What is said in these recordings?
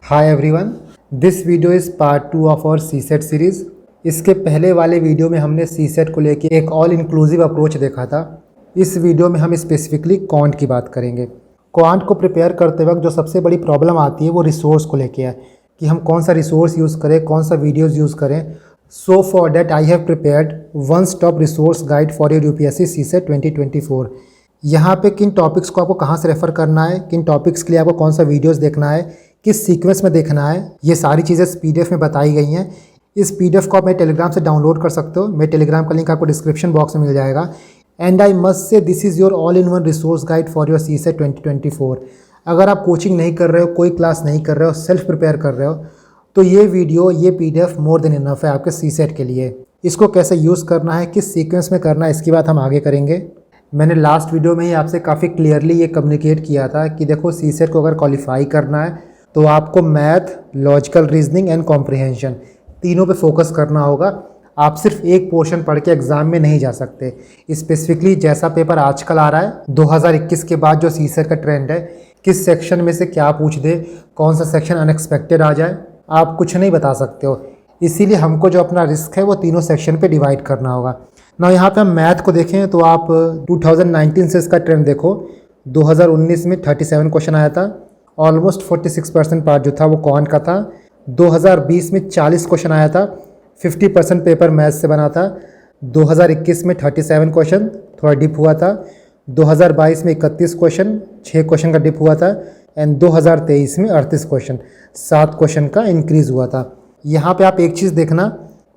Hi everyone, this video is part 2 of our CSAT series. इसके पहले वाले video में हमने सीसेट को लेके एक ऑल इंक्लूसिव अप्रोच देखा था। इस वीडियो में हम स्पेसिफिकली क्वांट की बात करेंगे। क्वांट को प्रिपेयर करते वक्त जो सबसे बड़ी प्रॉब्लम आती है वो रिसोर्स को लेके है कि हम कौन सा रिसोर्स यूज़ करें, कौन सा वीडियोज़ यूज़ करें। So for that I have prepared one stop resource guide for your UPSC CSAT 2024। यहाँ पे किन टॉपिक्स को आपको कहाँ से रेफ़र करना है, किन टॉपिक्स के लिए आपको कौन सा वीडियोज़ देखना है, किस सीक्वेंस में देखना है, ये सारी चीज़ें इस पीडीएफ में बताई गई हैं। इस पीडीएफ को आप मेरे टेलीग्राम से डाउनलोड कर सकते हो। मेरे टेलीग्राम का लिंक आपको डिस्क्रिप्शन बॉक्स में मिल जाएगा। And I must say this is your all in one resource guide for your CSAT 2024। अगर आप कोचिंग नहीं कर रहे हो, कोई क्लास नहीं कर रहे हो, सेल्फ प्रिपेयर कर रहे हो, तो ये वीडियो, ये पीडीएफ मोर देन इनफ है आपके सीसेट के लिए। इसको कैसे यूज़ करना है, किस सीक्वेंस में करना है, इसकी बात हम आगे करेंगे। मैंने लास्ट वीडियो में ही आपसे काफ़ी क्लियरली ये कम्युनिकेट किया था कि देखो, सीसेट को अगर क्वालिफाई करना है तो आपको math, logical reasoning and comprehension तीनों पे फोकस करना होगा। आप सिर्फ एक पोर्शन पढ़ के एग्ज़ाम में नहीं जा सकते। स्पेसिफिकली जैसा पेपर आजकल आ रहा है 2021 के बाद, जो सीसेट का ट्रेंड है, किस सेक्शन में से क्या पूछ दे, कौन सा सेक्शन अनएक्सपेक्टेड आ जाए, आप कुछ नहीं बता सकते हो। इसीलिए हमको जो अपना रिस्क है वो तीनों सेक्शन पे डिवाइड करना होगा ना। यहाँ पे हम मैथ को देखें तो आप 2019 से इसका ट्रेंड देखो। 2019 में 37 क्वेश्चन आया था, ऑलमोस्ट 46% पार्ट जो था वो क्वांट का था। 2020 में 40 क्वेश्चन आया था, 50% पेपर मैथ से बना था। 2021 में 37 क्वेश्चन, थोड़ा डिप हुआ था। 2022 में 31 क्वेश्चन, 6 क्वेश्चन का डिप हुआ था। एंड 2023 में 38 क्वेश्चन, 7 क्वेश्चन का इंक्रीज़ हुआ था। यहाँ पे आप एक चीज़ देखना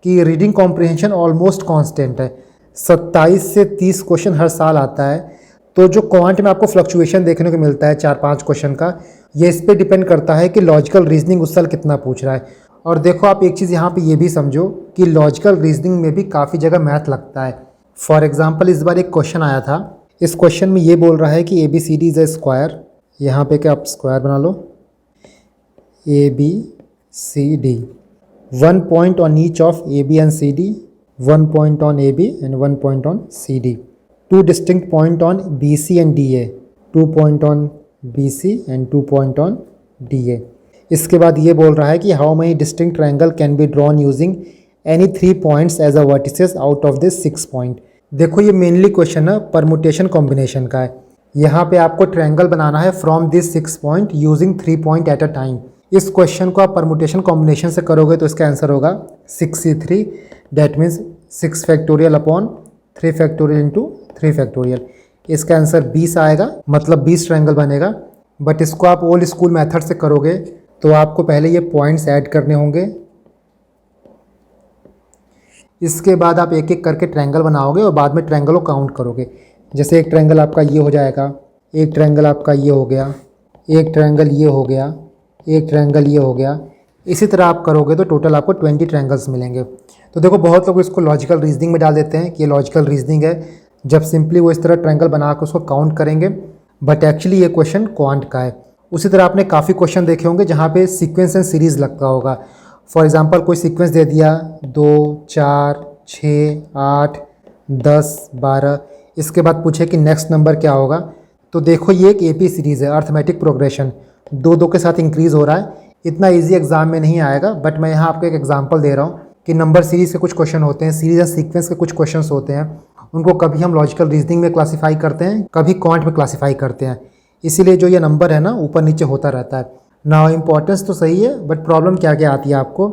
कि रीडिंग कॉम्प्रिहेंशन ऑलमोस्ट कांस्टेंट है। 27 से 30 क्वेश्चन हर साल आता है। तो जो क्वांट में आपको फ्लक्चुएशन देखने को मिलता है 4-5 क्वेश्चन का, ये इस पे डिपेंड करता है कि लॉजिकल रीजनिंग उस साल कितना पूछ रहा है। और देखो, आप एक चीज़ यहाँ पे ये भी समझो कि लॉजिकल रीजनिंग में भी काफ़ी जगह मैथ लगता है। फॉर एग्जांपल, इस बार एक क्वेश्चन आया था। इस क्वेश्चन में ये बोल रहा है कि ABCD इज़ अ स्क्वायर। यहाँ पे क्या आप स्क्वायर बना लो, ABCD, 1 point on each of AB and CD, 1 point on AB and 1 point on CD, 2 distinct point on BC and DA, 2 point on BC and 2 point on DA। इसके बाद ये बोल रहा है कि how many distinct triangle can be drawn using any 3 points as a vertices out of this 6 point। देखो, ये mainly question है परमुटेशन कॉम्बिनेशन का है। यहाँ पे आपको ट्रायंगल बनाना है from this 6 point using 3 point at a time. इस क्वेश्चन को आप परमुटेशन कॉम्बिनेशन से करोगे तो इसका आंसर होगा 6C3, that means 6 factorial upon 3 factorial into 3 factorial. इसका आंसर 20 आएगा, मतलब 20 ट्रायंगल बनेगा। बट इसको आप ओल्ड स्कूल मेथड से करोगे तो आपको पहले ये पॉइंट्स ऐड करने होंगे। इसके बाद आप एक एक करके ट्रायंगल बनाओगे और बाद में ट्रायंगल को काउंट करोगे। जैसे एक ट्रायंगल आपका ये हो जाएगा, एक ट्रायंगल आपका ये हो गया, एक ट्रायंगल ये हो गया, एक ट्रायंगल ये हो गया। इसी तरह आप करोगे तो टोटल आपको 20 ट्रायंगल्स मिलेंगे। तो देखो, बहुत लोग इसको लॉजिकल रीजनिंग में डाल देते हैं कि ये लॉजिकल रीजनिंग है, जब सिंपली वो इस तरह ट्रायंगल बना कर उसको काउंट करेंगे। बट एक्चुअली ये क्वेश्चन क्वांट का है। उसी तरह आपने काफ़ी क्वेश्चन देखे होंगे जहाँ पे सीक्वेंस एंड सीरीज़ लगता होगा। फॉर एग्जांपल, कोई सीक्वेंस दे दिया 2, 4, 6, 8, 10, 12, इसके बाद पूछे कि नेक्स्ट नंबर क्या होगा। तो देखो, ये एक AP सीरीज़ है, अर्थमेटिक प्रोग्रेशन, 2-2 के साथ इंक्रीज़ हो रहा है। इतना इजी एग्जाम में नहीं आएगा, बट मैं यहाँ आपको एक एग्जांपल दे रहा हूँ कि नंबर सीरीज़ के कुछ क्वेश्चन होते हैं, सीरीज एंड सीक्वेंस के कुछ क्वेश्चंस होते हैं। उनको कभी हम लॉजिकल रीजनिंग में क्लासीफाई करते हैं, कभी क्वांट में क्लासीफाई करते हैं। इसीलिए जो ये नंबर है ना, ऊपर नीचे होता रहता है ना। इंपॉर्टेंस तो सही है, बट प्रॉब्लम क्या क्या आती है आपको।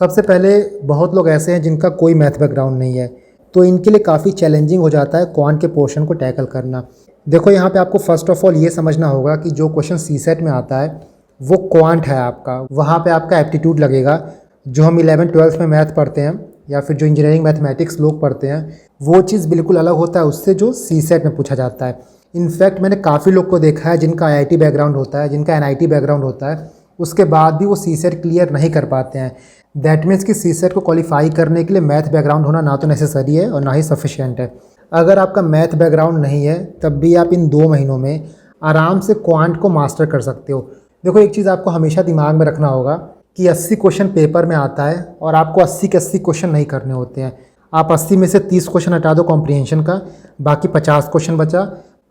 सबसे पहले, बहुत लोग ऐसे हैं जिनका कोई मैथ बैकग्राउंड नहीं है, तो इनके लिए काफ़ी चैलेंजिंग हो जाता है क्वांट के पोर्शन को टैकल करना। देखो, यहाँ पे आपको फर्स्ट ऑफ ऑल ये समझना होगा कि जो क्वेश्चन सीसेट में आता है वो क्वांट है आपका। वहाँ पे आपका एप्टीट्यूड लगेगा। जो हम 11-12 में मैथ पढ़ते हैं या फिर जो इंजीनियरिंग मैथमेटिक्स लोग पढ़ते हैं, वो चीज़ बिल्कुल अलग होता है उससे जो सीसेट में पूछा जाता है। इनफैक्ट मैंने काफ़ी लोग को देखा है जिनका IIT बैकग्राउंड होता है, जिनका NIT बैकग्राउंड होता है, उसके बाद भी वो सीसेट क्लियर नहीं कर पाते हैं। दैट मीन्स कि सीसेट को क्वालिफाई करने के लिए मैथ बैकग्राउंड होना ना तो नेसेसरी है और ना ही सफिशिएंट है। अगर आपका मैथ बैकग्राउंड नहीं है तब भी आप इन 2 महीनों में आराम से क्वांट को मास्टर कर सकते हो। देखो, एक चीज़ आपको हमेशा दिमाग में रखना होगा कि 80 क्वेश्चन पेपर में आता है और आपको 80 के 80 क्वेश्चन नहीं करने होते हैं। आप 80 में से 30 क्वेश्चन हटा दो कॉम्प्रिहेंशन का, बाकी 50 क्वेश्चन बचा।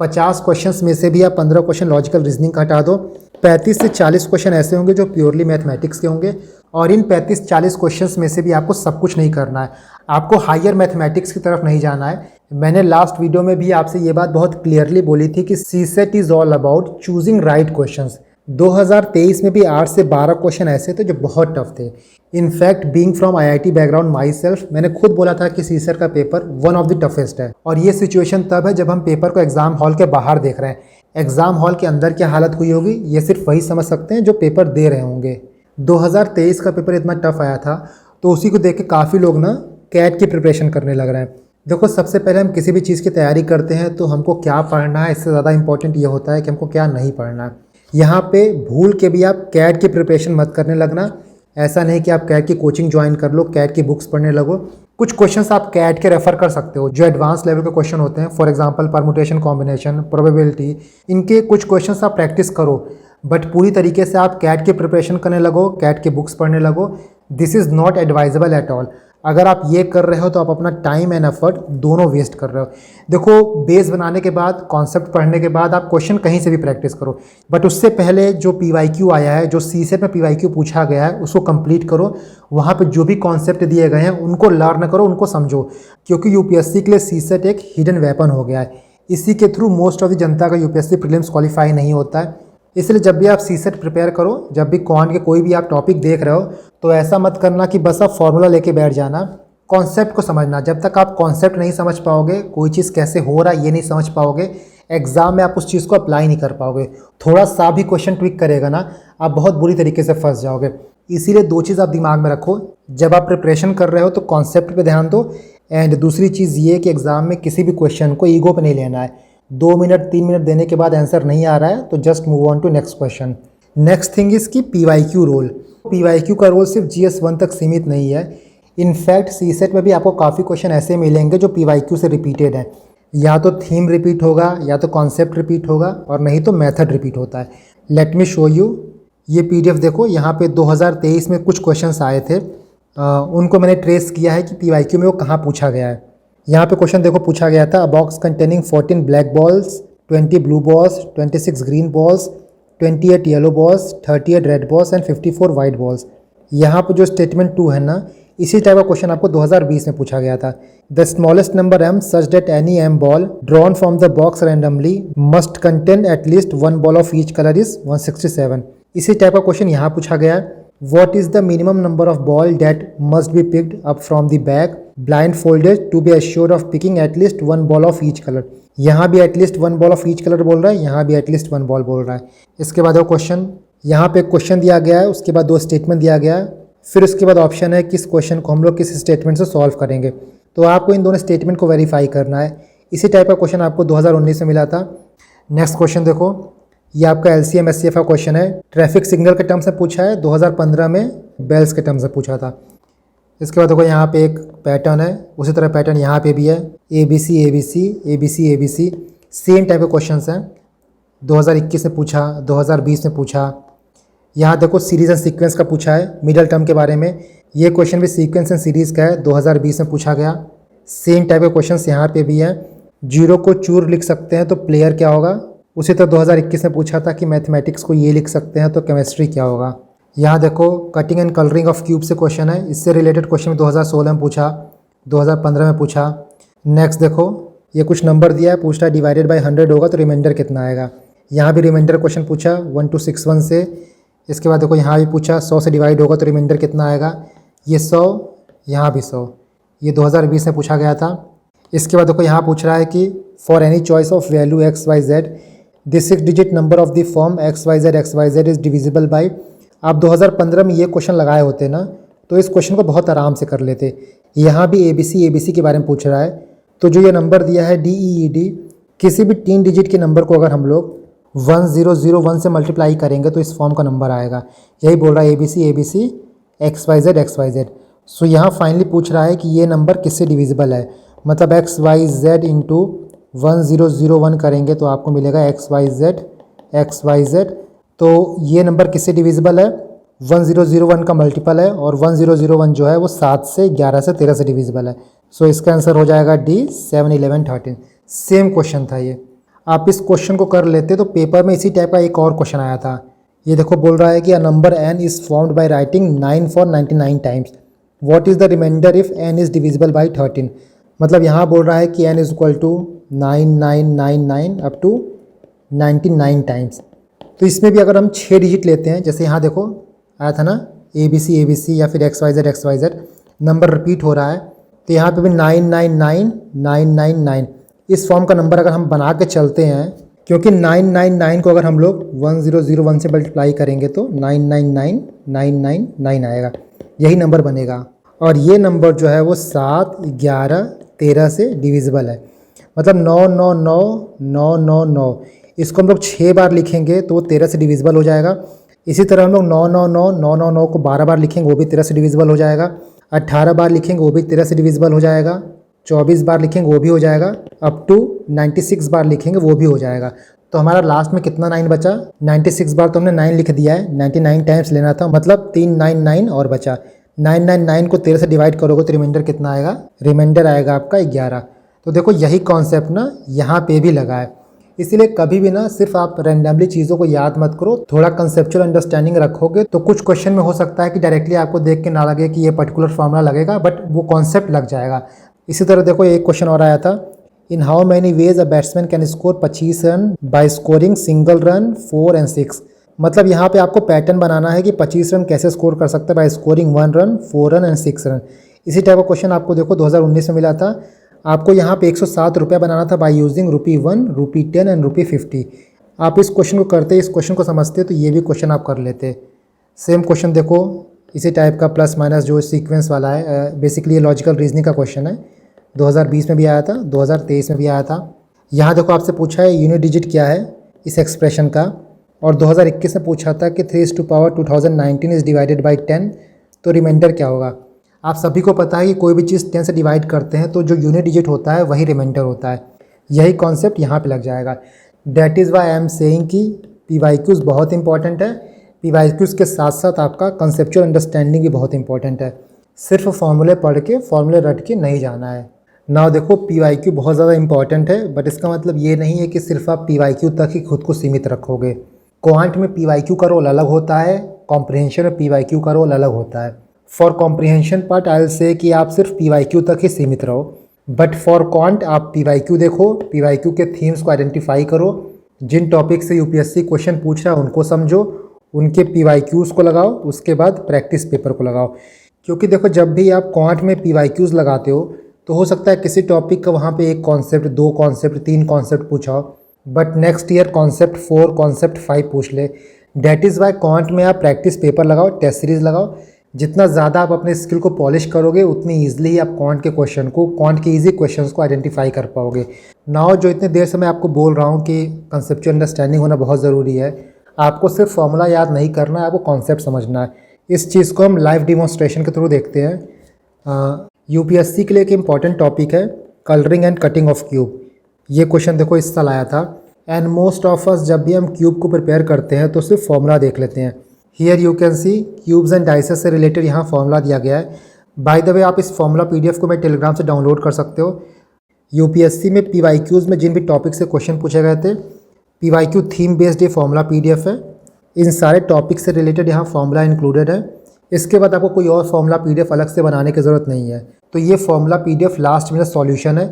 50 क्वेश्चंस में से भी आप 15 क्वेश्चन लॉजिकल रीजनिंग का हटा दो, 35 से 40 क्वेश्चन ऐसे होंगे जो प्योरली मैथमेटिक्स के होंगे। और इन 35-40 क्वेश्चंस में से भी आपको सब कुछ नहीं करना है, आपको हायर मैथमेटिक्स की तरफ नहीं जाना है। मैंने लास्ट वीडियो में भी आपसे ये बात बहुत क्लियरली बोली थी कि CSAT is all about choosing right questions. 2023 में भी 8 से 12 क्वेश्चन ऐसे थे जो बहुत टफ थे। In fact being from IIT background my self, मैंने खुद बोला था कि सीसेट का paper one of the toughest है। और ये सिचुएशन तब है जब हम पेपर को एग्जाम हॉल के बाहर देख रहे हैं। एग्जाम हॉल के अंदर क्या हालत हुई होगी ये सिर्फ वही समझ सकते हैं जो पेपर दे रहे होंगे। 2023 का पेपर इतना टफ आया था तो उसी को देख के काफ़ी लोग ना कैट की प्रिपरेशन करने लग रहे हैं। देखो, सबसे पहले हम किसी भी चीज़ की तैयारी करते हैं तो हमको क्या पढ़ना है, इससे ज़्यादा इंपॉर्टेंट ये होता है कि हमको क्या नहीं पढ़ना है। यहाँ पे भूल के भी आप कैट की प्रिपरेशन मत करने लगना। ऐसा नहीं कि आप कैट की कोचिंग ज्वाइन कर लो, कैट की बुक्स पढ़ने लगो। कुछ क्वेश्चंस आप कैट के रेफर कर सकते हो जो एडवांस लेवल के क्वेश्चन होते हैं। For example permutation, combination, probability, इनके कुछ क्वेश्चंस आप प्रैक्टिस करो, बट पूरी तरीके से आप कैट की प्रिपरेशन करने लगो, कैट की बुक्स पढ़ने लगो। This is not advisable at all. अगर आप ये कर रहे हो तो आप अपना टाइम एंड एफर्ट दोनों वेस्ट कर रहे हो। देखो, बेस बनाने के बाद, कॉन्सेप्ट पढ़ने के बाद आप क्वेश्चन कहीं से भी प्रैक्टिस करो, बट उससे पहले जो पीवाईक्यू आया है, जो सीसेट में पीवाईक्यू पूछा गया है, उसको कंप्लीट करो। वहाँ पे जो भी कॉन्सेप्ट दिए गए हैं उनको लर्न करो, उनको समझो, क्योंकि यूपीएससी के लिए सीसेट एक हिडन वेपन हो गया है। इसी के थ्रू मोस्ट ऑफ द जनता का यूपीएससी प्रीलिम्स क्वालिफाई नहीं होता है। इसलिए जब भी आप सीसेट प्रिपेयर करो, जब भी क्वांट के कोई भी आप टॉपिक देख रहे हो, तो ऐसा मत करना कि बस आप फॉर्मूला लेके बैठ जाना। कॉन्सेप्ट को समझना। जब तक आप कॉन्सेप्ट नहीं समझ पाओगे, कोई चीज़ कैसे हो रहा है ये नहीं समझ पाओगे, एग्जाम में आप उस चीज़ को अप्लाई नहीं कर पाओगे। थोड़ा सा भी क्वेश्चन ट्विक करेगा ना, आप बहुत बुरी तरीके से फंस जाओगे। इसीलिए दो चीज़ आप दिमाग में रखो, जब आप प्रिपरेशन कर रहे हो तो कॉन्सेप्ट पे ध्यान दो, एंड दूसरी चीज़ ये कि एग्जाम में किसी भी क्वेश्चन को ईगो पे नहीं लेना है। 2 मिनट 3 मिनट देने के बाद आंसर नहीं आ रहा है तो just move on to next question. Next thing is कि पीवाईक्यू रोल। पीवाईक्यू का रोल सिर्फ GS1 तक सीमित नहीं है। इनफैक्ट सीसेट में भी आपको काफ़ी क्वेश्चन ऐसे मिलेंगे जो पीवाईक्यू से रिपीटेड हैं। या तो थीम रिपीट होगा, या तो कॉन्सेप्ट रिपीट होगा, और नहीं तो मेथड रिपीट होता है। Let me show you. ये PDF देखो, यहाँ पे 2023 में कुछ क्वेश्चंस आए थे, उनको मैंने ट्रेस किया है कि पीवाईक्यू में वो कहाँ पूछा गया है। यहाँ पे क्वेश्चन देखो पूछा गया था, अ box containing 14 black balls, 20 blue balls, 26 green balls, 28 yellow balls, 38 red balls and 54 white balls. यहाँ पे जो स्टेटमेंट 2 है ना, इसी टाइप का क्वेश्चन आपको 2020 में पूछा गया था। The smallest number m such that any m ball drawn from the box randomly must contain at least 1 ball of each colour is 167। इसी टाइप का क्वेश्चन यहाँ पूछा गया है। What is the minimum number of ball that must be picked up from the bag blindfolded to be assured of picking at least 1 ball of each color? यहाँ भी at least 1 ball of each colour बोल रहा है, यहाँ भी at least 1 ball बोल रहा है। इसके बाद वो क्वेश्चन, यहाँ पे क्वेश्चन दिया गया है, उसके बाद 2 स्टेटमेंट दिया गया है, फिर उसके बाद ऑप्शन है किस क्वेश्चन को हम लोग किस स्टेटमेंट से सॉल्व करेंगे। तो आपको इन दोनों स्टेटमेंट को वेरीफाई करना है। इसी टाइप का क्वेश्चन आपको 2019 में मिला था। नेक्स्ट क्वेश्चन देखो, ये आपका LCM SCF का क्वेश्चन है। ट्रैफिक सिग्नल के टर्म्स से पूछा है, 2015 में बेल्स के टर्म्स से पूछा था। इसके बाद देखो यहाँ पे एक पैटर्न है, उसी तरह पैटर्न यहाँ पे भी है, ABC ABC ABC ABC, same type के क्वेश्चंस हैं। 2021 में पूछा, 2020 में पूछा। यहाँ देखो सीरीज एंड सीक्वेंस का पूछा है, मिडल टर्म के बारे में। ये क्वेश्चन भी सीक्वेंस एंड सीरीज़ का है, 2020 में पूछा गया। सेम टाइप के क्वेश्चंस यहाँ पे भी हैं। जीरो को चूर लिख सकते हैं तो प्लेयर क्या होगा, उसी तरह 2021 में पूछा था कि मैथमेटिक्स को ये लिख सकते हैं तो केमिस्ट्री क्या होगा। यहाँ देखो cutting and colouring of cube से क्वेश्चन है, इससे रिलेटेड क्वेश्चन 2016 में पूछा, 2015 में पूछा। नेक्स्ट देखो, ये कुछ नंबर दिया है, पूछ रहा है डिवाइडेड बाय 100 होगा तो रिमाइंडर कितना आएगा। यहाँ भी रिमाइंडर क्वेश्चन पूछा 1261 से। इसके बाद देखो यहाँ भी पूछा 100 से डिवाइड होगा तो रिमाइंडर कितना आएगा, ये 100, यहाँ भी 100, ये 2020 में पूछा गया था। इसके बाद देखो यहाँ पूछ रहा है कि for any choice of value XYZ this 6 digit number of the form XYZ is divisible by. आप 2015 में ये क्वेश्चन लगाए होते ना तो इस क्वेश्चन को बहुत आराम से कर लेते। यहाँ भी ABC के बारे में पूछ रहा है, तो जो ये नंबर दिया है DEED, किसी भी 3 डिजिट के नंबर को अगर हम लोग 1001 से मल्टीप्लाई करेंगे तो इस फॉर्म का नंबर आएगा। यही बोल रहा है ABC XYZ। सो यहाँ फाइनली पूछ रहा है कि ये नंबर किससे डिविजिबल है, मतलब XYZ इंटू 1001 करेंगे तो आपको मिलेगा XYZ। तो ये नंबर किससे डिविजिबल है, 1001 का मल्टीपल है, और 1001 जो है वो 7 से 11 से 13 से डिविजिबल है। सो इसका आंसर हो जाएगा D 7 11 13। सेम क्वेश्चन था ये। आप इस क्वेश्चन को कर लेते तो पेपर में इसी टाइप का एक और क्वेश्चन आया था। ये देखो बोल रहा है कि a number n is formed by writing 9 for 99 times, what is the remainder if n is divisible by 13। मतलब यहाँ बोल रहा है कि n is equal to 9999 up to 99 times. तो इसमें भी अगर हम 6 डिजिट लेते हैं, जैसे यहाँ देखो आया था ना ABC या फिर XYZ नंबर रिपीट हो रहा है, तो यहाँ पे भी 999999 इस फॉर्म का नंबर अगर हम बना के चलते हैं, क्योंकि 999 को अगर हम लोग 1001 से मल्टीप्लाई करेंगे तो 999999 आएगा, यही नंबर बनेगा। और ये नंबर जो है वो 7, 11, 13 से डिविजिबल है। मतलब 999999, इसको हम लोग 6 बार लिखेंगे तो वो 13 से डिविजिबल हो जाएगा। इसी तरह हम लोग 999999 को 12 बार लिखेंगे वो भी 13 से डिविजिबल हो जाएगा। 18 बार लिखेंगे वो भी 13 से डिविजिबल हो जाएगा। 24 बार लिखेंगे वो भी हो जाएगा। अप टू 96 बार लिखेंगे वो भी हो जाएगा। तो हमारा लास्ट में कितना 9 बचा? 96 बार तो हमने 9 लिख दिया है, 99 टाइम्स लेना था, मतलब 399 और बचा। 999 को 13 से डिवाइड करोगे तो रिमाइंडर कितना आएगा? रिमाइंडर आएगा आपका 11। तो देखो यही कॉन्सेप्ट ना यहाँ पे भी लगा है। इसीलिए कभी भी ना सिर्फ आप रैंडमली चीज़ों को याद मत करो, थोड़ा कंसेप्चुअल अंडरस्टैंडिंग रखोगे तो कुछ क्वेश्चन में हो सकता है कि डायरेक्टली आपको देख के ना लगे कि ये पर्टिकुलर फार्मूला लगेगा, बट वो कॉन्सेप्ट लग जाएगा। इसी तरह देखो एक क्वेश्चन और आया था, in how many ways a batsman can score 25 run by scoring single run 4 and 6। मतलब यहाँ पे आपको पैटर्न बनाना है कि 25 रन कैसे स्कोर कर सकते हैं by scoring 1 run, 4 run and 6 run. इसी टाइप का क्वेश्चन आपको देखो 2019 में मिला था। आपको यहाँ पे 107 रुपये बनाना था बाय यूजिंग ₹1, ₹10 एंड ₹50। आप इस क्वेश्चन को करते, इस क्वेश्चन को समझते तो ये भी क्वेश्चन आप कर लेते। सेम क्वेश्चन देखो इसी टाइप का प्लस माइनस जो सीक्वेंस वाला है, बेसिकली ये लॉजिकल रीजनिंग का क्वेश्चन है। 2020 में भी आया था, 2023 में भी आया था। यहाँ देखो आपसे पूछा है यूनिट डिजिट क्या है इस एक्सप्रेशन का, और 2021 में पूछा था कि 3⁻2019 इज़ डिवाइडेड बाई 10, तो रिमाइंडर क्या होगा। आप सभी को पता है कि कोई भी चीज़ 10 से डिवाइड करते हैं तो जो यूनिट डिजिट होता है वही रिमाइंडर होता है। यही कॉन्सेप्ट यहाँ पे लग जाएगा। That is why I am saying कि PYQs बहुत इंपॉर्टेंट है। PYQs के साथ साथ आपका कंसेप्चुअल अंडरस्टैंडिंग भी बहुत इंपॉर्टेंट है। सिर्फ फॉर्मूले पढ़ के, फॉर्मूले रट के नहीं जाना है ना। देखो PYQ बहुत ज़्यादा इंपॉर्टेंट है, बट इसका मतलब ये नहीं है कि सिर्फ आप PYQ तक ही खुद को सीमित रखोगे। क्वांट में PYQ का रोल अलग होता है, कॉम्प्रिहेंशन में PYQ का रोल अलग होता है। For comprehension part I will say कि आप सिर्फ PYQ तक ही सीमित रहो, बट फॉर क्वांट आप PYQ देखो, PYQ के थीम्स को आइडेंटिफाई करो, जिन टॉपिक से UPSC क्वेश्चन पूछ रहा है उनको समझो, उनके PYQs को लगाओ, उसके बाद प्रैक्टिस पेपर को लगाओ। क्योंकि देखो जब भी आप क्वांट में PYQs लगाते हो तो हो सकता है किसी टॉपिक का वहाँ पे एक कॉन्सेप्ट, 2 कॉन्सेप्ट, 3 कॉन्सेप्ट पूछा हो, but next year concept 4, concept 5 पूछ ले। डैट इज़ वाई क्वांट में आप प्रैक्टिस पेपर लगाओ, टेस्ट सीरीज़ लगाओ। जितना ज़्यादा आप अपने स्किल को पॉलिश करोगे उतनी ईजिली आप क्वांट के क्वेश्चन को, क्वांट के ईजी क्वेश्चंस को आइडेंटिफाई कर पाओगे। नाउ जो इतने देर से मैं आपको बोल रहा हूँ कि कंसेप्चुअल अंडरस्टैंडिंग होना बहुत ज़रूरी है। आपको सिर्फ फॉर्मूला याद नहीं करना है, आपको कॉन्सेप्ट समझना है। इस चीज़ को हम लाइव डिमॉन्स्ट्रेशन के थ्रू देखते हैं। UPSC के लिए एक इंपॉर्टेंट टॉपिक है colouring and cutting of cube. ये क्वेश्चन देखो इस साल आया था। एंड मोस्ट ऑफ अस जब भी हम क्यूब को प्रिपेयर करते हैं तो सिर्फ फॉर्मूला देख लेते हैं। Here you can see cubes and dices से रिलेटेड यहाँ फॉर्मूला दिया गया है। बाय द वे आप इस फॉर्मूला PDF को मैं टेलीग्राम से डाउनलोड कर सकते हो। UPSC में PYQs में जिन भी टॉपिक से क्वेश्चन पूछे गए थे, PYQ थीम बेस्ड ये फॉर्मूला PDF है। इन सारे टॉपिक से रिलेटेड यहाँ फॉर्मूला इंक्लूडेड है। इसके बाद आपको कोई और फॉर्मूला PDF अलग से बनाने की ज़रूरत नहीं है। तो ये फॉर्मूला PDF लास्ट में सॉल्यूशन है।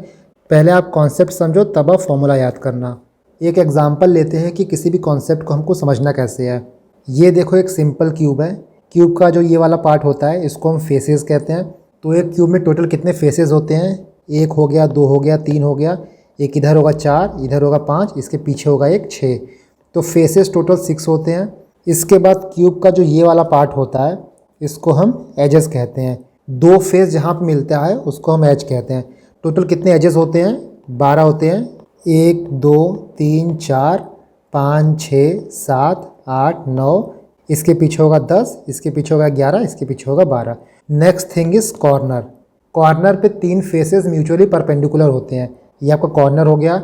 पहले आप कॉन्सेप्ट समझो तब आप फॉर्मूला याद करना। एक एग्जांपल लेते हैं कि किसी भी कॉन्सेप्ट को हमको समझना कैसे है। ये देखो एक सिंपल क्यूब है। क्यूब का जो ये वाला पार्ट होता है इसको हम फेसेस कहते हैं। तो एक क्यूब में टोटल कितने फेसेस होते हैं? 1 हो गया, 2 हो गया, 3 हो गया, एक इधर होगा 4, इधर होगा 5, इसके पीछे होगा एक 6। तो फेसेस टोटल 6 होते हैं। इसके बाद क्यूब का जो ये वाला पार्ट होता है इसको हम एजेस कहते हैं। 2 फेस जहाँ पे मिलता है उसको हम एज कहते हैं। टोटल कितने एजेस होते हैं? 12 होते हैं। 1 2 3 4 5 6 7 8 9, इसके पीछे होगा 10, इसके पीछे होगा 11, इसके पीछे होगा 12। Next thing is corner. Corner पे 3 फेसेस म्यूचुअली परपेंडिकुलर होते हैं। ये आपका कॉर्नर हो गया।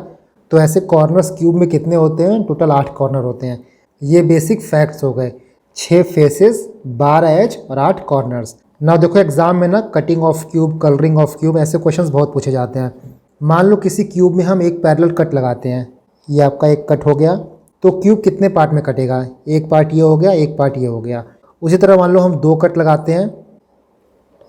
तो ऐसे कॉर्नर्स क्यूब में कितने होते हैं? टोटल 8 कॉर्नर होते हैं। ये बेसिक फैक्ट्स हो गए। 6 फेसेस, 12 एज और 8 कॉर्नर्स। ना देखो एग्जाम में ना cutting of cube, colouring of cube ऐसे क्वेश्चंस बहुत पूछे जाते हैं। मान लो किसी क्यूब में हम एक पैरेलल कट लगाते हैं, ये आपका एक कट हो गया। तो क्यूब कितने पार्ट में कटेगा, एक पार्ट ये हो गया, एक पार्ट ये हो गया। उसी तरह मान लो हम 2 कट लगाते हैं,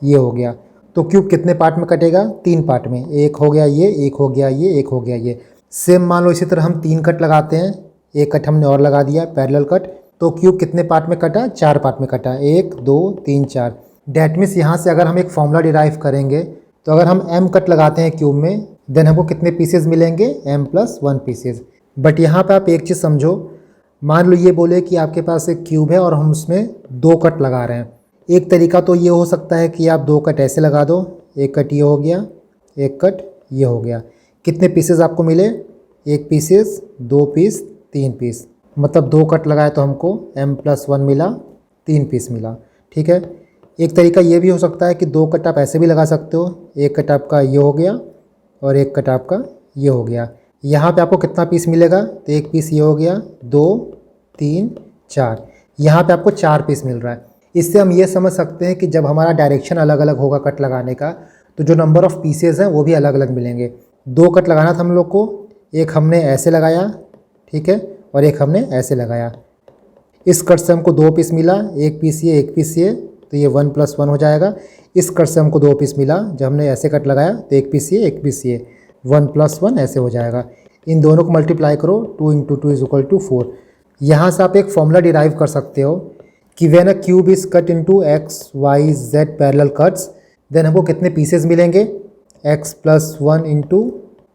ये हो गया। तो क्यूब कितने पार्ट में कटेगा, 3 पार्ट में, एक हो गया ये, एक हो गया ये, एक हो गया ये। सेम मान लो इसी तरह हम 3 कट लगाते हैं, एक कट हमने और लगा दिया पैरेलल कट, तो क्यूब कितने पार्ट में कटा, 4 पार्ट में कटा, 1 2 3 4। डैट मीन्स यहाँ से अगर हम एक फॉर्मूला डिराइव करेंगे तो अगर हम m कट लगाते हैं क्यूब में, देन हमको कितने पीसेज मिलेंगे, m+1 पीसेज। बट यहाँ पे आप एक चीज़ समझो, मान लो ये बोले कि आपके पास एक क्यूब है और हम उसमें 2 कट लगा रहे हैं। एक तरीका तो ये हो सकता है कि आप 2 कट ऐसे लगा दो, एक कट ये हो गया, एक कट ये हो गया। कितने पीसेज आपको मिले, 1 पीसेस, 2 पीस, 3 पीस, मतलब 2 कट लगाए तो हमको m+1 मिला, 3 पीस मिला। ठीक है। एक तरीका ये भी हो सकता है कि 2 कट आप ऐसे भी लगा सकते हो, एक कट आपका ये हो गया और एक कट आपका ये हो गया। यहाँ पे आपको कितना पीस मिलेगा, तो 1 पीस ये हो गया, 2 3 4, यहाँ पे आपको 4 पीस मिल रहा है। इससे हम ये समझ सकते हैं कि जब हमारा डायरेक्शन अलग अलग होगा कट लगाने का, तो जो नंबर ऑफ़ पीसेज हैं वो भी अलग अलग मिलेंगे। 2 कट लगाना था हम लोग को, एक हमने ऐसे लगाया, ठीक है, और एक हमने ऐसे लगाया। इस कट से हमको 2 पीस मिला, एक पीस ये, एक पीस ये, तो ये 1+1 हो जाएगा। इस कट से हमको 2 पीस मिला, जब हमने ऐसे कट लगाया तो एक पीस ये, एक पीस ये, 1+1 ऐसे हो जाएगा। इन दोनों को मल्टीप्लाई करो, 2 × 2 = 4। यहाँ से आप एक फॉर्मूला डिराइव कर सकते हो कि when a cube is cut into x y z parallel cuts, then हमको कितने पीसेस मिलेंगे, x+1 ×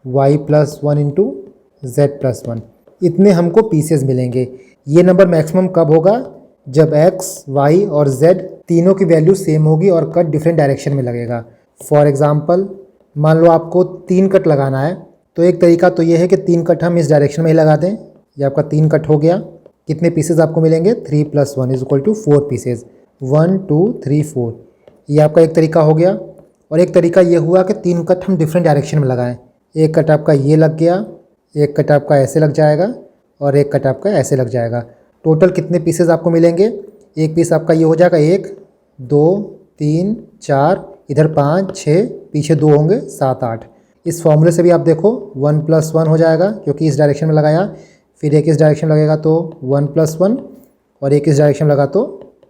y+1 × z+1, इतने हमको पीसेस मिलेंगे। ये नंबर मैक्सिमम कब होगा, जब x, y और z तीनों की वैल्यू सेम होगी और कट डिफरेंट डायरेक्शन में लगेगा। फॉर एग्जांपल मान लो आपको 3 कट लगाना है, तो एक तरीका तो ये है कि 3 कट हम इस डायरेक्शन में ही लगा दें। ये आपका 3 कट हो गया। कितने पीसेज आपको मिलेंगे, 3 + 1 = 4 पीसेज, 1 2 3 4। ये आपका एक तरीका हो गया। और एक तरीका ये हुआ कि 3 कट हम डिफरेंट डायरेक्शन में लगाएं। एक कट आपका ये लग गया, एक कट आपका ऐसे लग जाएगा और एक कट आपका ऐसे लग जाएगा। टोटल कितने पीसेज आपको मिलेंगे, एक पीस आपका ये हो जाएगा, 1 2 3 4, इधर 5 6, पीछे 2 होंगे, 7 8। इस फॉर्मूले से भी आप देखो 1+1 हो जाएगा, क्योंकि इस डायरेक्शन में लगाया। फिर एक इस डायरेक्शन में लगेगा तो 1+1, और एक इस डायरेक्शन में लगा तो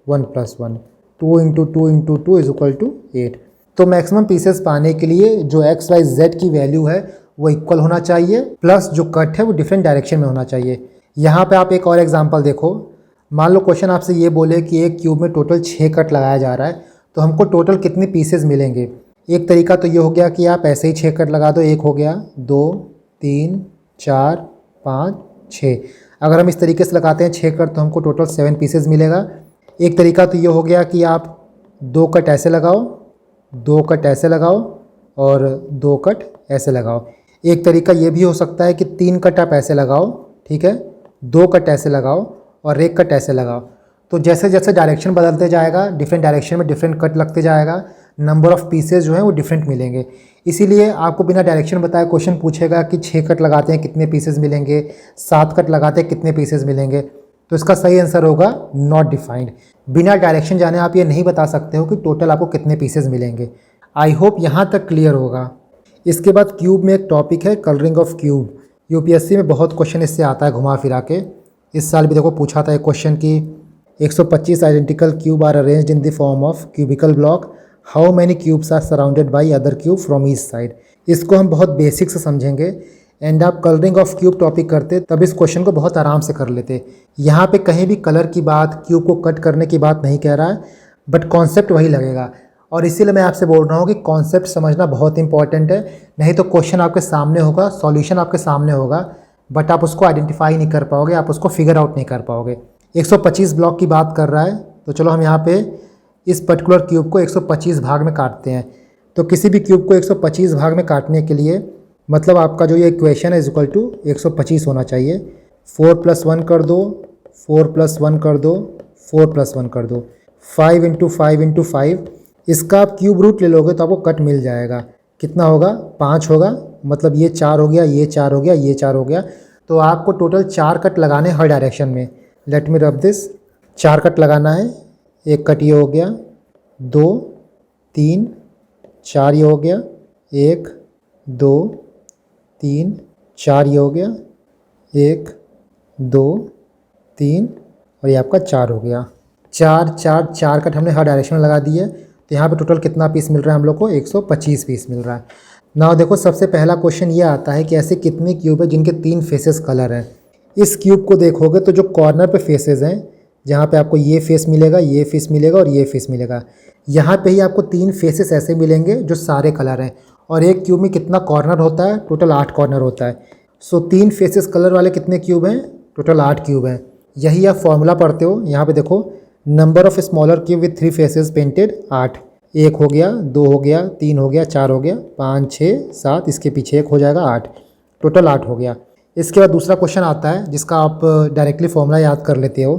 1+1। 2 × 2 × 2 = 8। तो मैक्सिमम पीसेस पाने के लिए जो x y z की वैल्यू है वो इक्वल होना चाहिए, प्लस जो कट है वो डिफरेंट डायरेक्शन में होना चाहिए। यहाँ पे आप एक और एग्जांपल देखो। मान लो क्वेश्चन आपसे ये बोले कि एक क्यूब में टोटल 6 कट लगाया जा रहा है, तो हमको टोटल कितने पीसेस मिलेंगे। एक तरीका तो ये हो गया कि आप ऐसे ही 6 कट लगा दो, एक हो गया, 2 3 4 5 6। अगर हम इस तरीके से लगाते हैं 6 कट तो हमको टोटल 7 पीसेस मिलेगा। एक तरीका तो ये हो गया कि आप 2 कट ऐसे लगाओ, 2 कट ऐसे लगाओ और 2 कट ऐसे लगाओ। एक तरीका ये भी हो सकता है कि 3 कट आप ऐसे लगाओ, ठीक है, 2 कट ऐसे लगाओ और एक कट ऐसे लगाओ। तो जैसे जैसे डायरेक्शन बदलते जाएगा, डिफरेंट डायरेक्शन में डिफरेंट कट लगते जाएगा, नंबर ऑफ़ पीसेज जो हैं वो डिफरेंट मिलेंगे। इसीलिए आपको बिना डायरेक्शन बताए क्वेश्चन पूछेगा कि 6 कट लगाते हैं कितने पीसेज मिलेंगे, 7 कट लगाते हैं कितने पीसेज मिलेंगे। तो इसका सही आंसर होगा नॉट डिफाइंड। बिना डायरेक्शन जाने आप ये नहीं बता सकते हो कि टोटल आपको कितने पीसेज मिलेंगे। आई होप यहाँ तक क्लियर होगा। इसके बाद क्यूब में एक टॉपिक है कलरिंग ऑफ क्यूब। यूपीएससी में बहुत क्वेश्चन इससे आता है घुमा फिरा के। इस साल भी देखो पूछा था एक क्वेश्चन कि 125 identical cube are arranged in the form of cubical block, how many cubes are surrounded by other cube from each side. इसको हम बहुत बेसिक से समझेंगे, एंड आप कलरिंग ऑफ क्यूब टॉपिक करते तब इस क्वेश्चन को बहुत आराम से कर लेते। यहाँ पे कहीं भी कलर की बात, क्यूब को कट करने की बात नहीं कह रहा है, बट कॉन्सेप्ट वही लगेगा। और इसीलिए मैं आपसे बोल रहा हूँ कि कॉन्सेप्ट समझना बहुत इंपॉर्टेंट है। नहीं तो क्वेश्चन आपके सामने होगा, सॉल्यूशन आपके सामने होगा, बट आप उसको आइडेंटिफाई नहीं कर पाओगे, आप उसको फिगर आउट नहीं कर पाओगे। 125 ब्लॉक की बात कर रहा है, तो चलो हम यहाँ पे इस पर्टिकुलर क्यूब को 125 भाग में काटते हैं। तो किसी भी क्यूब को 125 भाग में काटने के लिए मतलब आपका जो ये इक्वेशन है = 125 होना चाहिए। 4 + 1 कर दो, 4 + 1 कर दो, 4 + 1 कर दो, 5 × 5 × 5। इसका आप क्यूब रूट ले लोगे तो आपको कट मिल जाएगा। कितना होगा, 5 होगा, मतलब ये 4 हो गया, ये 4 हो गया, ये 4 हो गया। तो आपको टोटल 4 कट लगाने हर डायरेक्शन में। Let me rub this. 4 cut लगाना है। एक कट ये हो गया, 2 3 4 ये हो गया, 1 2 3 4 ये हो गया, 1 2 3 और ये आपका 4 हो गया। 4 कट हमने हर डायरेक्शन में लगा दिए, तो यहाँ पे टोटल कितना पीस मिल रहा है हम लोग को? 125 पीस मिल रहा है। नाउ देखो, सबसे पहला क्वेश्चन ये आता है कि ऐसे कितने क्यूब है जिनके 3 फेसेस कलर हैं। इस क्यूब को देखोगे तो जो कॉर्नर पे फेसेस हैं, जहाँ पे आपको ये फेस मिलेगा, ये फेस मिलेगा और ये फेस मिलेगा, यहाँ पे ही आपको 3 फेसेस ऐसे मिलेंगे जो सारे कलर हैं। और एक क्यूब में कितना कॉर्नर होता है? टोटल 8 कॉर्नर होता है। सो 3 फेसेस कलर वाले कितने क्यूब हैं? टोटल 8 क्यूब हैं। यही आप फॉर्मूला पढ़ते हो। यहाँ पे देखो, number of smaller cube with 3 faces painted 8। 1 हो गया, 2 हो गया, 3 हो गया, 4 हो गया, 5 6 7, इसके पीछे 1 हो जाएगा, 8। टोटल 8 हो गया। इसके बाद दूसरा क्वेश्चन आता है जिसका आप डायरेक्टली फॉर्मूला याद कर लेते हो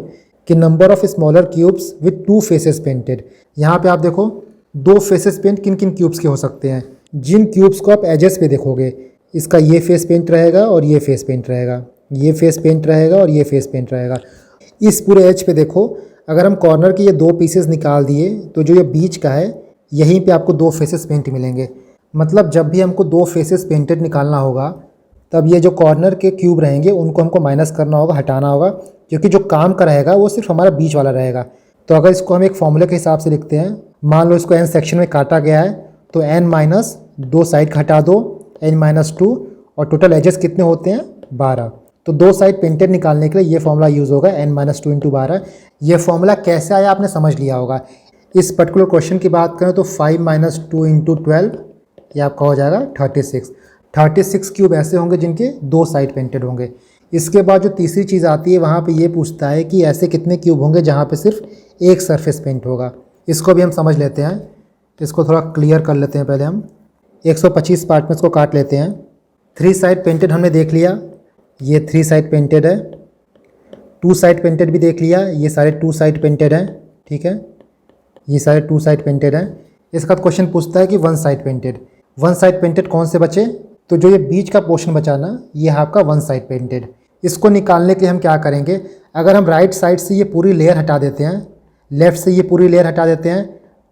कि number of smaller cubes with 2 faces painted. यहाँ पे आप देखो, 2 फेसेस पेंट किन किन क्यूब्स के हो सकते हैं? जिन क्यूब्स को आप एजेस पे देखोगे, इसका ये फेस पेंट रहेगा और ये फेस पेंट रहेगा, ये फेस पेंट रहेगा और ये फेस पेंट रहेगा। इस पूरे एज पे देखो, अगर हम कॉर्नर के ये 2 पीसेस निकाल दिए तो जो ये बीच का है, यहीं पे आपको 2 फेसेस पेंट मिलेंगे। मतलब जब भी हमको 2 फेसेस पेंटेड निकालना होगा, तब ये जो कॉर्नर के क्यूब रहेंगे उनको हमको माइनस करना होगा, हटाना होगा, क्योंकि जो काम का रहेगा वो सिर्फ हमारा बीच वाला रहेगा। तो अगर इसको हम एक फॉर्मूले के हिसाब से लिखते हैं, मान लो इसको n सेक्शन में काटा गया है, तो n माइनस 2 साइड का हटा दो, n-2, और टोटल एजेस कितने होते हैं? 12। तो 2 साइड पेंटेड निकालने के लिए ये फॉर्मूला यूज़ होगा, n-2 इंटू 12। ये फॉर्मूला कैसे आया आपने समझ लिया होगा। इस पर्टिकुलर क्वेश्चन की बात करें तो 5 - 2 इंटू 12, ये आपका हो जाएगा 36। 36 क्यूब ऐसे होंगे जिनके 2 साइड पेंटेड होंगे। इसके बाद जो तीसरी चीज़ आती है, वहाँ पे ये पूछता है कि ऐसे कितने क्यूब होंगे जहाँ पे सिर्फ एक सरफेस पेंट होगा। इसको भी हम समझ लेते हैं। इसको थोड़ा क्लियर कर लेते हैं पहले हम। 125 पार्ट में इसको काट लेते हैं। 3 साइड पेंटेड हमने देख लिया, ये 3 साइड पेंटेड है। 2 साइड पेंटेड भी देख लिया, ये सारे 2 साइड पेंटेड हैं। ठीक है, ये सारे 2 साइड पेंटेड हैं। इसका क्वेश्चन पूछता है कि 1 साइड पेंटेड। 1 साइड पेंटेड कौन से बचे? तो जो ये बीच का पोर्शन बचा ना, ये है आपका 1 साइड पेंटेड। इसको निकालने के लिए हम क्या करेंगे? अगर हम राइट साइड से ये पूरी लेयर हटा देते हैं, लेफ़्ट से ये पूरी लेयर हटा देते हैं,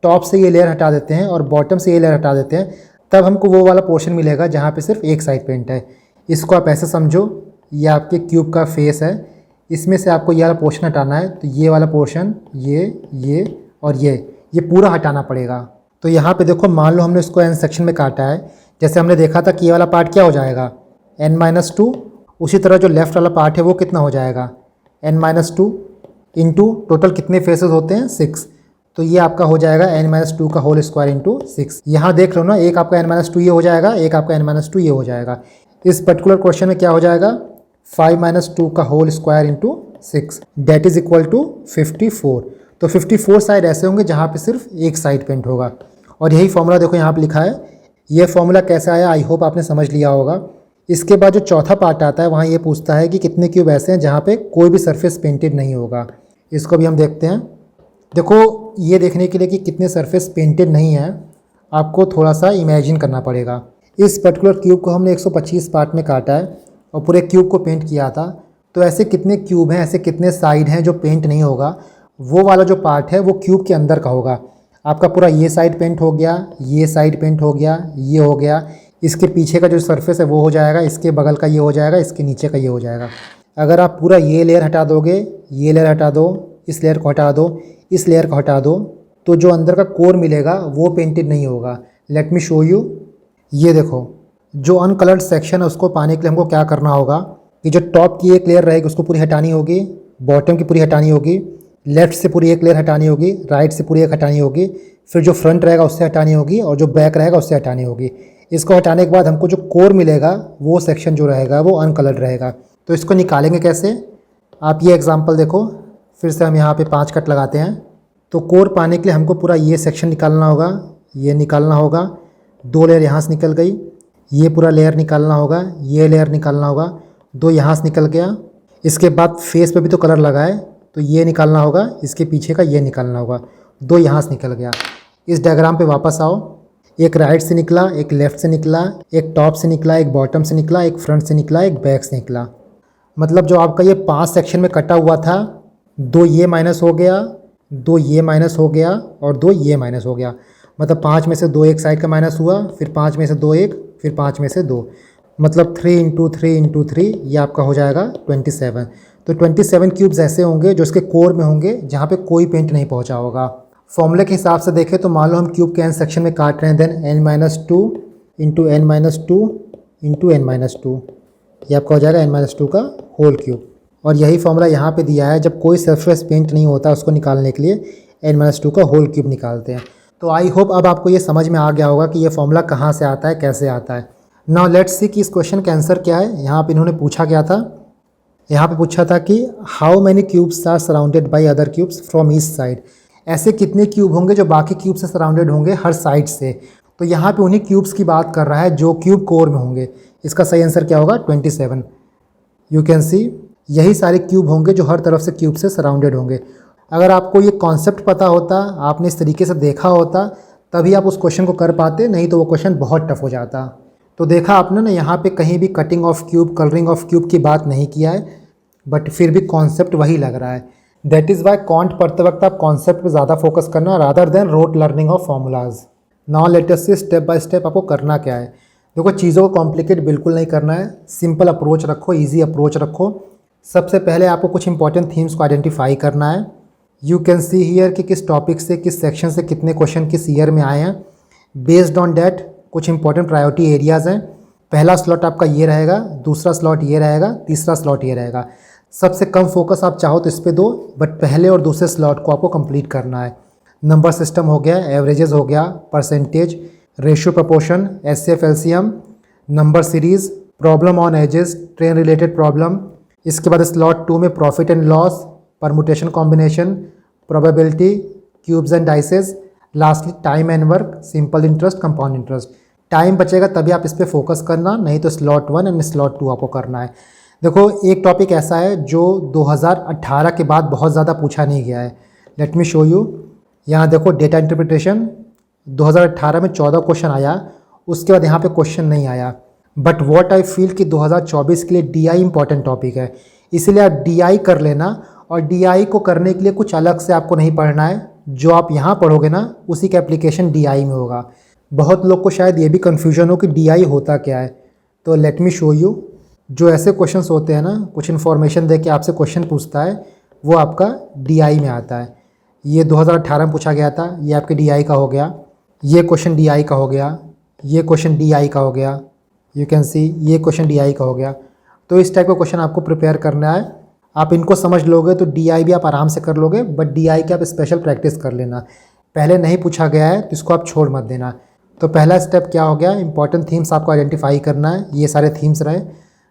टॉप से ये लेयर हटा देते हैं और बॉटम से ये लेयर हटा देते हैं, तब हमको वो वाला पोर्शन मिलेगा जहाँ पे सिर्फ एक साइड पेंट है। इसको आप ऐसे समझो, ये आपके क्यूब का फेस है, इसमें से आपको ये वाला पोर्शन हटाना है, तो ये वाला पोर्शन, ये और ये पूरा हटाना पड़ेगा। तो यहाँ पे देखो, मान लो हमने इसको n सेक्शन में काटा है, जैसे हमने देखा था कि ये वाला पार्ट क्या हो जाएगा? n-2। उसी तरह जो लेफ़्ट वाला पार्ट है वो कितना हो जाएगा? n-2 इंटू टोटल कितने फेसेस होते हैं? 6। तो ये आपका हो जाएगा n-2 का होल स्क्वायर इंटू 6। यहाँ देख लो ना, एक आपका n-2 ये हो जाएगा, एक आपका n-2 ये हो जाएगा। इस पर्टिकुलर क्वेश्चन में क्या हो जाएगा? 5 - 2 का whole square into 6, that is equal to 54। तो 54 साइड ऐसे होंगे जहाँ पे सिर्फ एक साइड पेंट होगा। और यही फॉर्मूला देखो यहाँ पे लिखा है। ये फॉर्मूला कैसे आया, आई होप आपने समझ लिया होगा। इसके बाद जो चौथा पार्ट आता है, वहाँ ये पूछता है कि कितने क्यूब ऐसे हैं जहाँ पे कोई भी सरफेस पेंटेड नहीं होगा। इसको भी हम देखते हैं। देखो, ये देखने के लिए कि कितने सरफेस पेंटेड नहीं है, आपको थोड़ा सा इमेजिन करना पड़ेगा। इस पर्टिकुलर क्यूब को हमने 125 पार्ट में काटा है और पूरे क्यूब को पेंट किया था। तो ऐसे कितने क्यूब हैं, ऐसे कितने साइड हैं जो पेंट नहीं होगा? वो वाला जो पार्ट है वो क्यूब के अंदर का होगा। आपका पूरा ये साइड पेंट हो गया, ये साइड पेंट हो गया, ये हो गया, इसके पीछे का जो सरफेस है वो हो जाएगा, इसके बगल का ये हो जाएगा, इसके नीचे का ये हो जाएगा। अगर आप पूरा ये लेयर हटा दोगे, ये लेयर हटा दो, इस लेयर को हटा दो, इस लेयर को हटा दो, तो जो अंदर का कोर मिलेगा वो पेंटेड नहीं होगा। Let me show you. ये देखो, जो अनकलर्ड सेक्शन है उसको पाने के लिए हमको क्या करना होगा कि जो टॉप की एक लेयर रहेगी उसको पूरी हटानी होगी, बॉटम की पूरी हटानी होगी, लेफ़्ट से पूरी एक लेयर हटानी होगी, राइट से पूरी एक हटानी होगी, फिर जो फ्रंट रहेगा उससे हटानी होगी और जो बैक रहेगा उससे हटानी होगी। इसको हटाने के बाद हमको जो कोर मिलेगा वो सेक्शन जो रहेगा वो अनकलर्ड रहेगा। तो इसको निकालेंगे कैसे? आप ये एग्जांपल देखो, फिर से हम यहाँ पे 5 कट लगाते हैं। तो कोर पाने के लिए हमको पूरा ये सेक्शन निकालना होगा, ये निकालना होगा, 2 लेयर यहाँ से निकल गई, ये पूरा लेयर निकालना होगा, ये लेयर निकालना होगा, 2 यहाँ से निकल गया। इसके बाद फेस पे भी तो कलर लगा है, तो ये निकालना होगा, इसके पीछे का ये निकालना होगा, 2 यहाँ से निकल गया। इस डायग्राम पे वापस आओ। एक राइट से निकला, एक लेफ़्ट से निकला, एक टॉप से निकला, एक बॉटम से निकला, एक फ्रंट से निकला, एक बैक से निकला। मतलब जो आपका ये 5 सेक्शन में कटा हुआ था, 2 ये माइनस हो गया, 2 ये माइनस हो गया और 2 ये माइनस हो गया। मतलब 5 में से 2 एक साइड का माइनस हुआ, फिर 5 में से 2 एक, फिर 5 में से 2। मतलब 3 इंटू 3 इंटू 3 ये आपका हो जाएगा 27। तो 27 क्यूब्स ऐसे होंगे जो इसके कोर में होंगे जहाँ पे कोई पेंट नहीं पहुँचा होगा। फॉर्मूले के हिसाब से देखें तो मान लो हम क्यूब के एन सेक्शन में काट रहे हैं, then n-2 into n-2 into n-2, ये आपका हो जाएगा n-2 का होल क्यूब। और यही फॉर्मूला यहाँ पे दिया है, जब कोई सरफेस पेंट नहीं होता उसको निकालने के लिए n-2 का होल क्यूब निकालते हैं। तो आई होप अब आपको ये समझ में आ गया होगा कि ये फॉर्मूला कहाँ से आता है, कैसे आता है। नाउ लेट्स सी कि इस क्वेश्चन का आंसर क्या है। यहाँ पे इन्होंने पूछा क्या था, यहाँ पे पूछा था कि how many cubes are surrounded by other cubes from each side. ऐसे कितने क्यूब होंगे जो बाकी क्यूब से सराउंडेड होंगे हर साइड से। तो यहाँ पे उन्हीं क्यूब्स की बात कर रहा है जो क्यूब कोर में होंगे। इसका सही आंसर क्या होगा, 27। यू कैन सी यही सारे क्यूब होंगे जो हर तरफ से क्यूब से सराउंडेड होंगे। अगर आपको ये कॉन्सेप्ट पता होता, आपने इस तरीके से देखा होता, तभी आप उस क्वेश्चन को कर पाते, नहीं तो वो क्वेश्चन बहुत टफ हो जाता। तो देखा आपने ना, यहाँ पे कहीं भी cutting of cube, colouring of cube की बात नहीं किया है, बट फिर भी कॉन्सेप्ट वही लग रहा है। दैट इज़ वाई कॉन्ट पढ़ते वक्त आप कॉन्सेप्ट पे ज़्यादा फोकस करना rather than rote learning of formulas. Now let us see step by step आपको करना क्या है। देखो, चीज़ों को कॉम्प्लिकेट बिल्कुल नहीं करना है, सिंपल अप्रोच रखो, ईजी अप्रोच रखो। सबसे पहले आपको कुछ इंपॉर्टेंट थीम्स को आइडेंटिफाई करना है। यू कैन सी हियर कि किस टॉपिक से, किस सेक्शन से कितने क्वेश्चन किस ईयर में आए हैं। बेस्ड ऑन डैट कुछ इंपॉर्टेंट प्रायोरिटी एरियाज़ हैं। पहला स्लॉट आपका ये रहेगा, दूसरा स्लॉट ये रहेगा, तीसरा स्लॉट ये रहेगा। सबसे कम फोकस आप चाहो तो इस पे दो, बट पहले और दूसरे स्लॉट को आपको कंप्लीट करना है। नंबर सिस्टम हो गया, एवरेजेस हो गया, percentage, ratio proportion, HCF LCM, number series, problem on edges, train related problem. इसके बाद स्लॉट 2 में profit and loss, permutation combination, probability, cubes and dices, lastly time and work, simple interest, compound interest. Time बचेगा तभी आप इस पर focus करना, नहीं तो स्लॉट 1 एंड स्लॉट 2 आपको करना है। देखो, एक टॉपिक ऐसा है जो 2018 के बाद बहुत ज़्यादा पूछा नहीं गया है। Let me show you. यहाँ देखो, डेटा इंटरप्रिटेशन 2018 में 14 क्वेश्चन आया, उसके बाद यहाँ पे क्वेश्चन नहीं आया। बट व्हाट आई फील कि 2024 के लिए डीआई इंपॉर्टेंट टॉपिक है, इसलिए आप डीआई कर लेना। और डीआई को करने के लिए कुछ अलग से आपको नहीं पढ़ना है, जो आप यहाँ पढ़ोगे ना उसी का एप्लीकेशन डीआई में होगा। बहुत लोग को शायद ये भी कन्फ्यूजन हो कि डीआई होता क्या है, तो लेट मी शो यू। जो ऐसे क्वेश्चंस होते हैं ना, कुछ इन्फॉर्मेशन दे के आपसे क्वेश्चन पूछता है, वो आपका डीआई में आता है। ये 2018 में पूछा गया था, ये आपके डीआई का हो गया। ये क्वेश्चन डीआई का हो गया, ये क्वेश्चन डीआई का हो गया। यू कैन सी ये क्वेश्चन डीआई का हो गया। तो इस टाइप का क्वेश्चन आपको प्रिपेयर करना है। आप इनको समझ लोगे तो डीआई भी आप आराम से कर लोगे, बट डीआई की आप स्पेशल प्रैक्टिस कर लेना। पहले नहीं पूछा गया है तो इसको आप छोड़ मत देना। तो पहला स्टेप क्या हो गया, इंपॉर्टेंट थीम्स आपको आइडेंटिफाई करना है। ये सारे थीम्स रहे।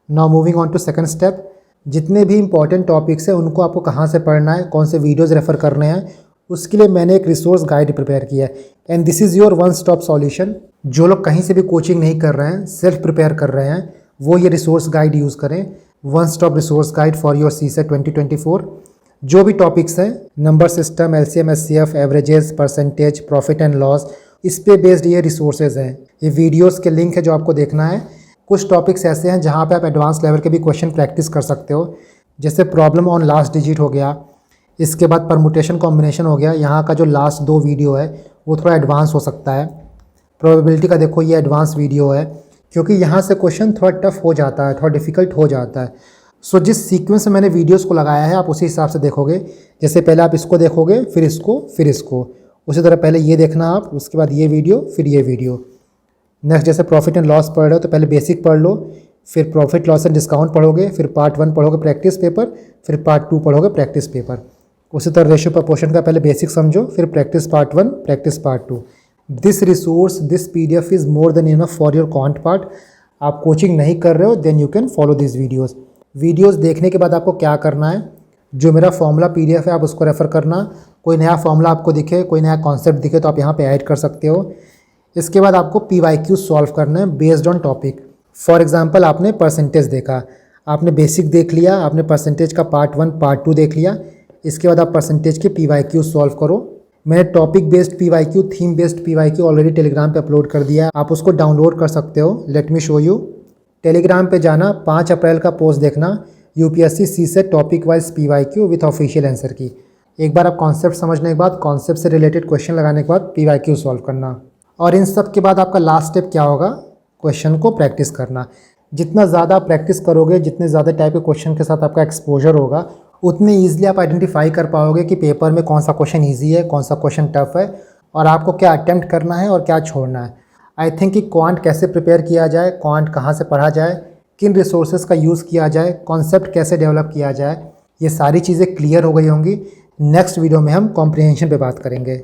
Now moving on to second step. जितने भी इंपॉर्टेंट टॉपिक्स हैं उनको आपको कहाँ से पढ़ना है, कौन से वीडियोज़ रेफ़र करने हैं, उसके लिए मैंने एक रिसोर्स गाइड प्रिपेयर किया है। And this is your one stop solution. जो लोग कहीं से भी कोचिंग नहीं कर रहे हैं, सेल्फ प्रिपेयर कर रहे हैं, वो ये रिसोर्स गाइड यूज़ करें। One stop resource guide for your CSAT 2024। जो भी टॉपिक्स हैं, number system, LCM, HCF, averages, percentage, profit and loss, इस पे बेस्ड ये रिसोर्सेज हैं। ये वीडियोस के लिंक है जो आपको देखना है। कुछ टॉपिक्स ऐसे हैं जहाँ पे आप एडवांस लेवल के भी क्वेश्चन प्रैक्टिस कर सकते हो, जैसे प्रॉब्लम ऑन लास्ट डिजिट हो गया, इसके बाद परमुटेशन कॉम्बिनेशन हो गया। यहाँ का जो लास्ट 2 वीडियो है वो थोड़ा एडवांस हो सकता है। प्रोबेबिलिटी का देखो, ये एडवांस वीडियो है, क्योंकि यहाँ से क्वेश्चन थोड़ा टफ हो जाता है, थोड़ा डिफिकल्ट हो जाता है। सो जिस सीक्वेंस में मैंने वीडियोस को लगाया है आप उसी हिसाब से देखोगे। जैसे पहले आप इसको देखोगे, फिर इसको, फिर इसको। उसी तरह पहले ये देखना आप, उसके बाद ये वीडियो, फिर ये वीडियो। नेक्स्ट जैसे प्रॉफिट एंड लॉस पढ़ रहे हो तो पहले बेसिक पढ़ लो, फिर प्रॉफिट लॉस एंड डिस्काउंट पढ़ोगे, फिर पार्ट 1 पढ़ोगे प्रैक्टिस पेपर, फिर पार्ट 2 पढ़ोगे प्रैक्टिस पेपर। उसी तरह रेशियो प्रपोर्शन का पहले बेसिक समझो, फिर practice part 1, practice part 2। This resource, this PDF is more than enough for your quant part. आप कोचिंग नहीं कर रहे हो, then you can follow this videos. Videos देखने के बाद आपको क्या करना है, जो मेरा फॉर्मूला पीडीएफ है आप उसको रेफ़र करना। कोई नया फॉर्मूला आपको दिखे, कोई नया कॉन्सेप्ट दिखे तो आप यहाँ पे ऐड कर सकते हो। इसके बाद आपको PYQ सॉल्व करना है based on topic. For example, आपने परसेंटेज देखा, आपने बेसिक देख लिया, आपने परसेंटेज का पार्ट 1, पार्ट 2 देख लिया। इसके बाद आप परसेंटेज के PYQ सॉल्व करो। मैंने topic based PYQ, theme based PYQ already Telegram पे अपलोड कर दिया है, आप उसको डाउनलोड कर सकते हो। Let me show you. Telegram पे जाना, 5 अप्रैल का पोस्ट देखना, UPSC CSAT topic wise PYQ with official answer की। एक बार आप कॉन्सेप्ट समझने के बाद, कॉन्सेप्ट से रिलेटेड क्वेश्चन लगाने के बाद PYQ सॉल्व करना। और इन सब के बाद आपका लास्ट स्टेप क्या होगा, क्वेश्चन को प्रैक्टिस करना। जितना ज़्यादा प्रैक्टिस करोगे, जितने ज़्यादा टाइप के क्वेश्चन के साथ आपका एक्सपोजर होगा, उतने ईजिली आप आइडेंटिफाई कर पाओगे कि पेपर में कौन सा क्वेश्चन ईजी है, कौन सा क्वेश्चन टफ है और आपको क्या अटेम्प्ट करना है और क्या छोड़ना है। आई थिंक कि क्वांट कैसे प्रिपेयर किया जाए, क्वांट कहाँ से पढ़ा जाए, किन रिसोर्सेज का यूज़ किया जाए, कॉन्सेप्ट कैसे डेवलप किया जाए, ये सारी चीज़ें क्लियर हो गई होंगी। नेक्स्ट वीडियो में हम कॉम्प्रिहेंशन पे बात करेंगे।